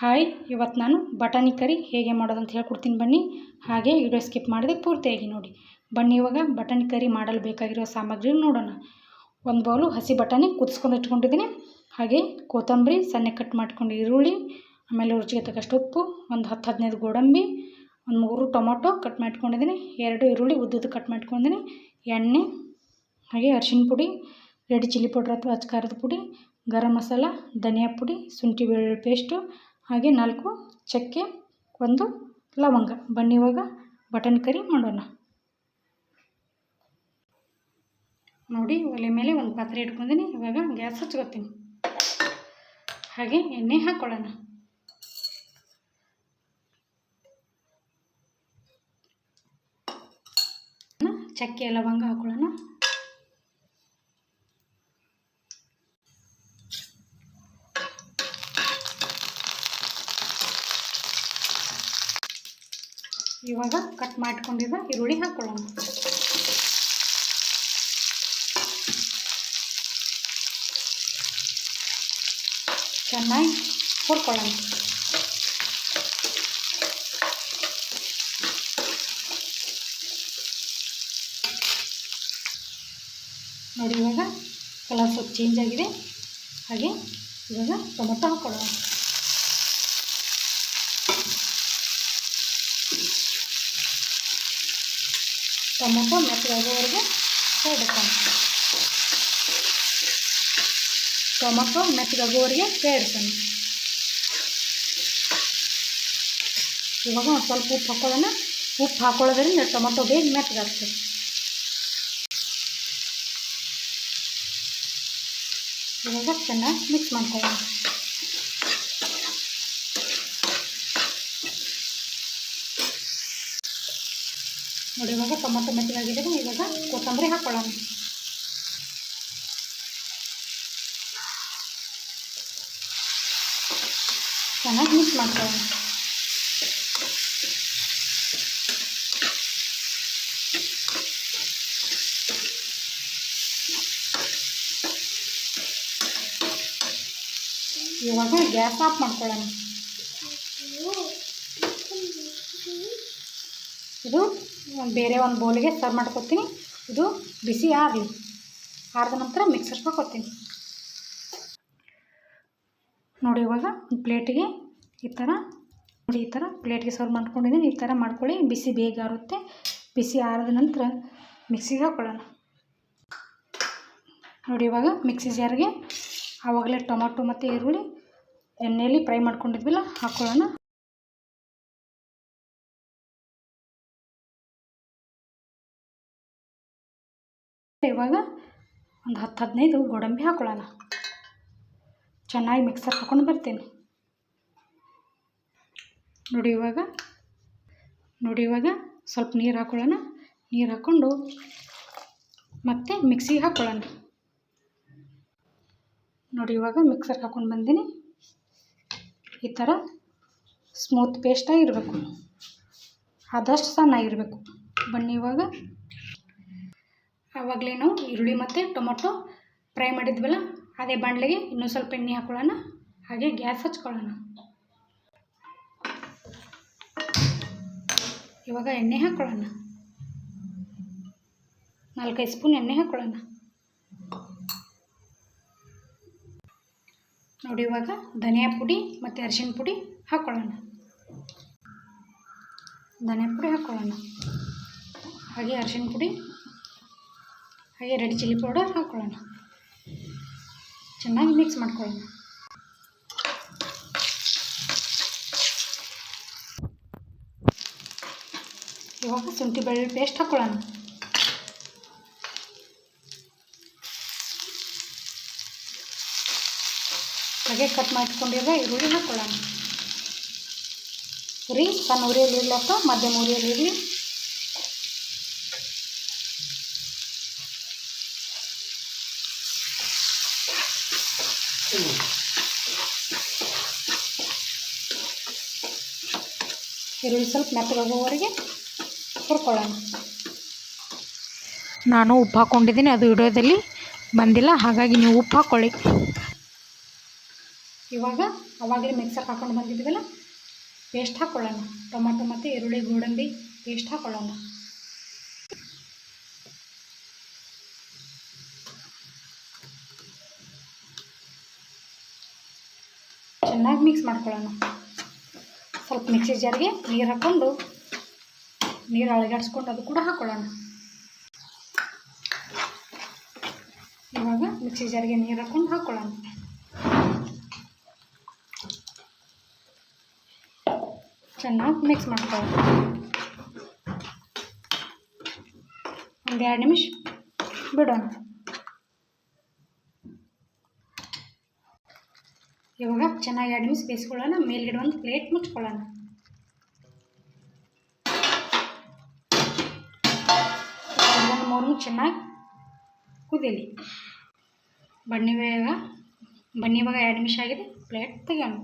Hi, ಇವತ್ತು ನಾನು ಬಟಾಣಿ ಕರಿ ಹೇಗೆ ಮಾಡೋದಂತ ಹೇಳ್ಕೊಡ್ತೀನಿ ಬನ್ನಿ. ಹಾಗೆ ವಿಡಿಯೋ ಸ್ಕಿಪ್ ಮಾಡದೆ ಪೂರ್ತಿಯಾಗಿ ನೋಡಿ. ಬನ್ನಿ ಇವಾಗ ಬಟಾಣಿ ಕರಿ ಮಾಡಲು ಬೇಕಾಗಿರೋ ಸಾಮಗ್ರಿ ನೋಡೋಣ. ಒಂದು ಬೌಲು ಹಸಿ ಬಟಾಣಿ ಕುದಿಸ್ಕೊಂಡು ಇಟ್ಕೊಂಡಿದ್ದೀನಿ. ಹಾಗೆ ಕೊತ್ತಂಬರಿ, ಸಣ್ಣ ಕಟ್ ಮಾಡ್ಕೊಂಡು ಈರುಳ್ಳಿ, ಆಮೇಲೆ ರುಚಿಗೆ ತಕ್ಕಷ್ಟು ಉಪ್ಪು, ಒಂದು 10-15 ಗೋಡಂಬಿ, ಒಂದು 3 ಟೊಮೊಟೊ ಕಟ್ ಮಾಡ್ಕೊಂಡಿದ್ದೀನಿ, 2 ಈರುಳ್ಳಿ ಉದ್ದುದ್ದು ಕಟ್ ಮಾಡ್ಕೊಂಡಿದ್ದೀನಿ, ಎಣ್ಣೆ, ಹಾಗೆ ಅರಿಶಿನ ಪುಡಿ, ರೆಡ್ ಚಿಲ್ಲಿ ಪೌಡ್ರ್ ಅಥವಾ ಅಚ್ಕಾರದ ಪುಡಿ, ಗರಂ ಮಸಾಲ, ಧನಿಯಾ ಪುಡಿ, ಶುಂಠಿ ಬೆಳ್ಳುಳ್ಳಿ ಪೇಸ್ಟು, ಹಾಗೆ 4 ಚಕ್ಕೆ, 1 ಲವಂಗ. ಬನ್ನಿ ಇವಾಗ ಬಟಾಣಿ ಕರಿ ಮಾಡೋಣ. ನೋಡಿ, ಒಲೆ ಮೇಲೆ ಒಂದು ಪಾತ್ರೆ ಇಟ್ಕೊಂಡಿನಿ. ಇವಾಗ ಗ್ಯಾಸ್ ಹಚ್ಕೊತೀನಿ. ಹಾಗೆ ಎಣ್ಣೆ ಹಾಕ್ಕೊಳ್ಳೋಣ. ಚಕ್ಕೆ ಲವಂಗ ಹಾಕ್ಕೊಳ್ಳೋಣ. ಇವಾಗ ಕಟ್ ಮಾಡ್ಕೊಂಡಿದ್ದ ಈರುಳ್ಳಿ ಹಾಕ್ಕೊಳ್ಳೋಣ. ಚೆನ್ನಾಗಿ ಹುರ್ಕೊಳ್ಳೋಣ. ನೋಡಿ, ಇವಾಗ ಕಲರ್ ಸ್ವಲ್ಪ ಚೇಂಜ್ ಆಗಿದೆ. ಹಾಗೆ ಇವಾಗ ಟೊಮೊಟೊ ಹಾಕ್ಕೊಳ್ಳೋಣ. ಟೊಮೊಟೊ ಮೆತ್ತಗಾಗೋವರೆಗೆ ಬೇಯಿಸ್ಕೊಳ್ಳೋಣ. ಟೊಮೊಟೊ ಮೆತ್ತಗಾಗೋವರೆಗೆ ಬೇಯಿಸೋಣ. ಇವಾಗ ಒಂದು ಸ್ವಲ್ಪ ಉಪ್ಪು ಹಾಕ್ಕೊಳ್ಳೋಣ. ಉಪ್ಪು ಹಾಕ್ಕೊಳ್ಳೋದ್ರಿಂದ ಟೊಮೊಟೊ ಬೇಗ ಮೆತ್ತಗಾಗ್ತದೆ. ಇವಾಗ ಚೆನ್ನಾಗಿ ಮಿಕ್ಸ್ ಮಾಡ್ಕೊಳ್ಳೋಣ. ನೋಡಿ, ಇವಾಗ ಟೊಮೊಟೊ ಮೆತ್ತಗಾಗಿದೆ. ಇವಾಗ ಕೊತ್ತಂಬರಿ ಹಾಕ್ಕೊಳ್ಳೋಣ. ಚೆನ್ನಾಗಿ ಮಿಕ್ಸ್ ಮಾಡ್ಕೊಳ್ಳೋಣ. ಇವಾಗ ಗ್ಯಾಸ್ ಆಫ್ ಮಾಡ್ಕೊಳ್ಳೋಣ. ಇದು ಬೇರೆ ಒಂದು ಬೌಲಿಗೆ ಸರ್ವ್ ಮಾಡ್ಕೊತೀನಿ. ಇದು ಬಿಸಿ ಆಗಲಿ. ಆರಿದ ನಂತರ ಮಿಕ್ಸರ್ಗೆ ಹಾಕ್ಕೊತೀನಿ. ನೋಡಿ, ಇವಾಗ ಒಂದು ಪ್ಲೇಟಿಗೆ ಈ ಥರ ಪ್ಲೇಟ್ಗೆ ಸರ್ವ್ ಮಾಡ್ಕೊಂಡಿದ್ದೀನಿ. ಈ ಥರ ಮಾಡ್ಕೊಳ್ಳಿ. ಬಿಸಿ ಬೇಗ ಆರುತ್ತೆ. ಬಿಸಿ ಆರಿದ ನಂತರ ಮಿಕ್ಸಿಗೆ ಹಾಕ್ಕೊಳ್ಳೋಣ. ನೋಡಿ, ಇವಾಗ ಮಿಕ್ಸಿ ಜಾರ್ಗೆ ಆವಾಗಲೇ ಟೊಮೊಟೊ ಮತ್ತು ಈರುಳ್ಳಿ ಎಣ್ಣೆಯಲ್ಲಿ ಫ್ರೈ ಮಾಡ್ಕೊಂಡಿದ್ವಿಲ್ಲ ಹಾಕ್ಕೊಳ್ಳೋಣ. ಇವಾಗ ಒಂದು 10-15 ಗೋಡಂಬಿ ಹಾಕ್ಕೊಳ್ಳೋಣ. ಚೆನ್ನಾಗಿ ಮಿಕ್ಸರ್ ಹಾಕ್ಕೊಂಡು ಬರ್ತೀನಿ. ನೋಡಿ, ಇವಾಗ ಸ್ವಲ್ಪ ನೀರು ಹಾಕ್ಕೊಳ್ಳೋಣ. ನೀರು ಹಾಕ್ಕೊಂಡು ಮತ್ತೆ ಮಿಕ್ಸಿಗೆ ಹಾಕ್ಕೊಳ್ಳೋಣ. ನೋಡಿ, ಇವಾಗ ಮಿಕ್ಸರ್ಗೆ ಹಾಕ್ಕೊಂಡು ಬಂದೀನಿ. ಈ ಥರ ಸ್ಮೂತ್ ಪೇಸ್ಟಾಗಿರಬೇಕು. ಆದಷ್ಟು ಸಣ್ಣಾಗಿರಬೇಕು. ಬನ್ನಿ ಇವಾಗ ಆವಾಗಲೇ ನಾವು ಈರುಳ್ಳಿ ಮತ್ತು ಟೊಮೊಟೊ ಫ್ರೈ ಮಾಡಿದ್ವಲ್ಲ ಅದೇ ಬಾಣಲೆಗೆ ಇನ್ನೂ ಸ್ವಲ್ಪ ಎಣ್ಣೆ ಹಾಕ್ಕೊಳ್ಳೋಣ. ಹಾಗೆ ಗ್ಯಾಸ್ ಹಚ್ಕೊಳ್ಳೋಣ. ಇವಾಗ ಎಣ್ಣೆ ಹಾಕ್ಕೊಳ್ಳೋಣ. 4-5 ಸ್ಪೂನ್ ಎಣ್ಣೆ ಹಾಕ್ಕೊಳ್ಳೋಣ. ನೋಡಿ, ಇವಾಗ ಧನಿಯಾ ಪುಡಿ ಮತ್ತು ಅರಿಶಿನ ಪುಡಿ ಹಾಕ್ಕೊಳ್ಳೋಣ. ಧನಿಯಾ ಪುಡಿ ಹಾಕ್ಕೊಳ್ಳೋಣ. ಹಾಗೆ ಅರಿಶಿನ ಪುಡಿ, ಹಾಗೆ ರೆಡ್ ಚಿಲ್ಲಿ ಪೌಡರ್ ಹಾಕ್ಕೊಳ್ಳೋಣ. ಚೆನ್ನಾಗಿ ಮಿಕ್ಸ್ ಮಾಡ್ಕೊಳ್ಳೋಣ. ಇವಾಗ ಶುಂಠಿ ಬೆಳ್ಳುಳ್ಳಿ ಪೇಸ್ಟ್ ಹಾಕ್ಕೊಳ್ಳೋಣ. ಹಾಗೆ ಕಟ್ ಮಾಡ್ಕೊಂಡಿರೋ ಈರುಳ್ಳಿ ಹಾಕ್ಕೊಳ್ಳೋಣ. ಉರಿ ಸಣ್ಣ ಉರಿಯಲ್ಲಿ ಇರಲಿ ಅಥವಾ ಮಧ್ಯಮ ಉರಿಯಲ್ಲಿ ಇರಲಿ. ಈರುಳ್ಳಿ ಸ್ವಲ್ಪ ಮೆತ್ತಗಾಗೋವರೆಗೆ ಹುರ್ಕೊಳ್ಳೋಣ. ನಾನು ಉಪ್ಪು ಹಾಕ್ಕೊಂಡಿದ್ದೀನಿ. ಅದು ವಿಡಿಯೋದಲ್ಲಿ ಬಂದಿಲ್ಲ, ಹಾಗಾಗಿ ನೀವು ಉಪ್ಪು ಹಾಕ್ಕೊಳ್ಳಿ. ಇವಾಗ ಅವಾಗಲೇ ಮಿಕ್ಸರ್ಗೆ ಹಾಕ್ಕೊಂಡು ಬಂದಿದ್ದೀವಲ್ಲ, ಪೇಸ್ಟ್ ಹಾಕ್ಕೊಳ್ಳೋಣ. ಟೊಮಾಟೊ ಮತ್ತು ಈರುಳ್ಳಿ ಗೋಡಂಬಿ ಪೇಸ್ಟ್ ಹಾಕ್ಕೊಳ್ಳೋಣ. ಚೆನ್ನಾಗಿ ಮಿಕ್ಸ್ ಮಾಡ್ಕೊಳ್ಳೋಣ. ಸ್ವಲ್ಪ ಮಿಕ್ಸಿ ಜಾರ್ಗೆ ನೀರು ಹಾಕ್ಕೊಂಡು ನೀರು ಅಳಗಾಡಿಸ್ಕೊಂಡು ಅದು ಕೂಡ ಹಾಕ್ಕೊಳ್ಳೋಣ. ಇವಾಗ ಮಿಕ್ಸಿ ಜಾರ್ಗೆ ನೀರು ಹಾಕ್ಕೊಂಡು ಹಾಕ್ಕೊಳ್ಳೋಣ. ಚೆನ್ನಾಗಿ ಮಿಕ್ಸ್ ಮಾಡ್ಕೊಳ್ಳೋಣ. ಒಂದು 2 ನಿಮಿಷ ಬಿಡೋಣ. ಇವಾಗ ಚೆನ್ನಾಗಿ 2 ನಿಮಿಷ ಬೇಯಿಸ್ಕೊಳ್ಳೋಣ. ಮೇಲ್ಗಡೆ ಒಂದು ಪ್ಲೇಟ್ ಮುಚ್ಕೊಳ್ಳೋಣ. ಒಂದು 3 ನಿಮಿಷ ಚೆನ್ನಾಗಿ ಕುದೀಲಿ. ಬನ್ನಿ ಇವಾಗ 2 ನಿಮಿಷ ಆಗಿದೆ. ಪ್ಲೇಟ್ ತೆಗೆಯೋಣ.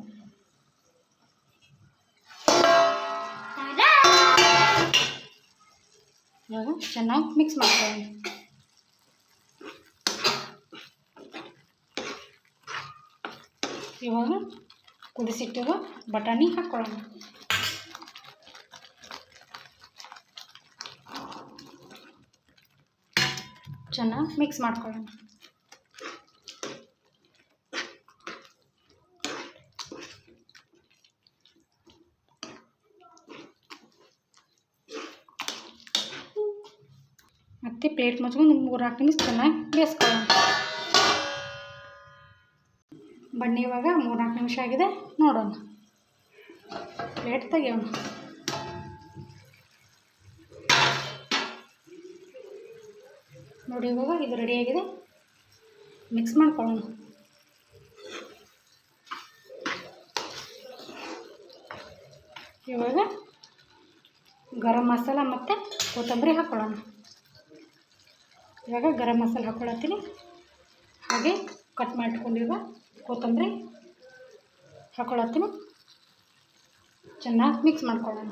ಇವಾಗ ಚೆನ್ನಾಗಿ ಮಿಕ್ಸ್ ಮಾಡ್ಕೊಳ್ಳೋಣ. ಇವಾಗ ಕುದಿಸಿಟ್ಟಿರುವ ಬಟಾಣಿ ಹಾಕ್ಕೊಳ್ಳೋಣ. ಚೆನ್ನಾಗಿ ಮಿಕ್ಸ್ ಮಾಡ್ಕೊಳ್ಳೋಣ. ಮತ್ತು ಪ್ಲೇಟ್ ಮುಚ್ಕೊಂಡು 3-4 ನಿಮಿಷ ಚೆನ್ನಾಗಿ ಬೇಯಿಸ್ಕೊಳ್ಳೋಣ. ಬನ್ನಿ ಇವಾಗ 3-4 ನಿಮಿಷ ಆಗಿದೆ, ನೋಡೋಣ. ಪ್ಲೇಟ್ ತೆಗೆಯೋಣ. ನೋಡಿ ಇವಾಗ ಇದು ರೆಡಿಯಾಗಿದೆ. ಮಿಕ್ಸ್ ಮಾಡ್ಕೊಳ್ಳೋಣ. ಇವಾಗ ಗರಂ ಮಸಾಲ ಮತ್ತು ಕೊತ್ತಂಬರಿ ಹಾಕ್ಕೊಳ್ಳೋಣ. ಇವಾಗ ಗರಂ ಮಸಾಲ ಹಾಕ್ಕೊಳತ್ತೀನಿ. ಹಾಗೆ ಕಟ್ ಮಾಡಿಕೊಂಡಿರುವ ಕೊತ್ತಂಬರಿ ಹಾಕ್ಕೊಳತ್ತೀನಿ. ಚೆನ್ನಾಗಿ ಮಿಕ್ಸ್ ಮಾಡ್ಕೊಳ್ಳೋಣ.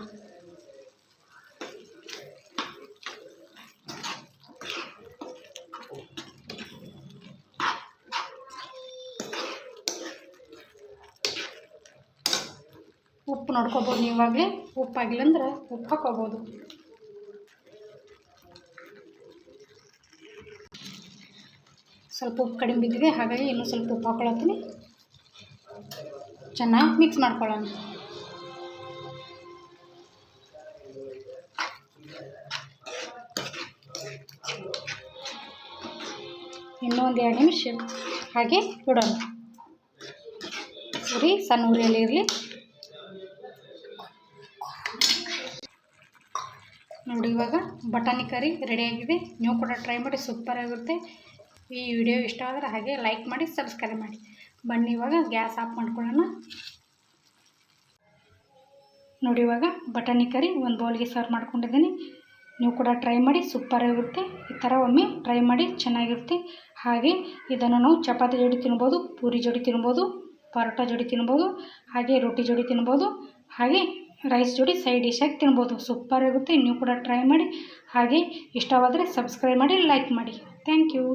ಉಪ್ಪು ನೋಡ್ಕೊಬೋದು. ನೀವಾಗಲೇ ಉಪ್ಪಾಗಿಲ್ಲ ಅಂದ್ರೆ ಉಪ್ಪು ಹಾಕ್ಕೋಬೋದು. ಸ್ವಲ್ಪ ಉಪ್ಪು ಕಡಿಮೆ ಬಿದ್ದಿದೆ, ಹಾಗಾಗಿ ಇನ್ನೂ ಸ್ವಲ್ಪ ಉಪ್ಪು ಹಾಕ್ಕೊಳತ್ತೀನಿ. ಚೆನ್ನಾಗಿ ಮಿಕ್ಸ್ ಮಾಡ್ಕೊಳ್ಳೋಣ. ಇನ್ನೂ ಒಂದು 2 ನಿಮಿಷ ಹಾಗೆ ಬಿಡೋಣ. ಸರಿ, ಸಣ್ಣ ಉರಿಯಲ್ಲಿ ಇರಲಿ. ನೋಡಿ ಇವಾಗ ಬಟಾಣಿ ಕರಿ ರೆಡಿಯಾಗಿದೆ. ನೀವು ಕೂಡ ಟ್ರೈ ಮಾಡಿ, ಸೂಪರ್ ಆಗಿರುತ್ತೆ. ಈ ವಿಡಿಯೋ ಇಷ್ಟ ಆದರೆ ಹಾಗೆ ಲೈಕ್ ಮಾಡಿ, ಸಬ್ಸ್ಕ್ರೈಬ್ ಮಾಡಿ. ಬನ್ನಿ ಇವಾಗ ಗ್ಯಾಸ್ ಆಫ್ ಮಾಡ್ಕೊಳ್ಳೋಣ. ನೋಡಿ ಇವಾಗ ಬಟಾಣಿ ಕರಿ ಒಂದು ಬೌಲ್ಗೆ ಸರ್ವ್ ಮಾಡ್ಕೊಂಡಿದ್ದೀನಿ. ನೀವು ಕೂಡ ಟ್ರೈ ಮಾಡಿ, ಸೂಪರ್ ಆಗಿರುತ್ತೆ. ಈ ಥರ ಒಮ್ಮೆ ಟ್ರೈ ಮಾಡಿ, ಚೆನ್ನಾಗಿರುತ್ತೆ. ಹಾಗೆ ಇದನ್ನು ನಾವು ಚಪಾತಿ ಜೋಡಿ ತಿನ್ಬೋದು, ಪೂರಿ ಜೋಡಿ ತಿನ್ಬೋದು, ಪರೋಟ ಜೋಡಿ ತಿನ್ಬೋದು, ಹಾಗೆ ರೋಟಿ ಜೋಡಿ ತಿನ್ಬೋದು, ಹಾಗೆ ರೈಸ್ ಜೋಡಿ ಸೈಡ್ ಡಿಶ್ ಆಗಿ ತಿನ್ಬೋದು. ಸೂಪರ್ ಆಗುತ್ತೆ. ನೀವು ಕೂಡ ಟ್ರೈ ಮಾಡಿ. ಹಾಗೆ ಇಷ್ಟವಾದರೆ ಸಬ್ಸ್ಕ್ರೈಬ್ ಮಾಡಿ, ಲೈಕ್ ಮಾಡಿ. Thank you.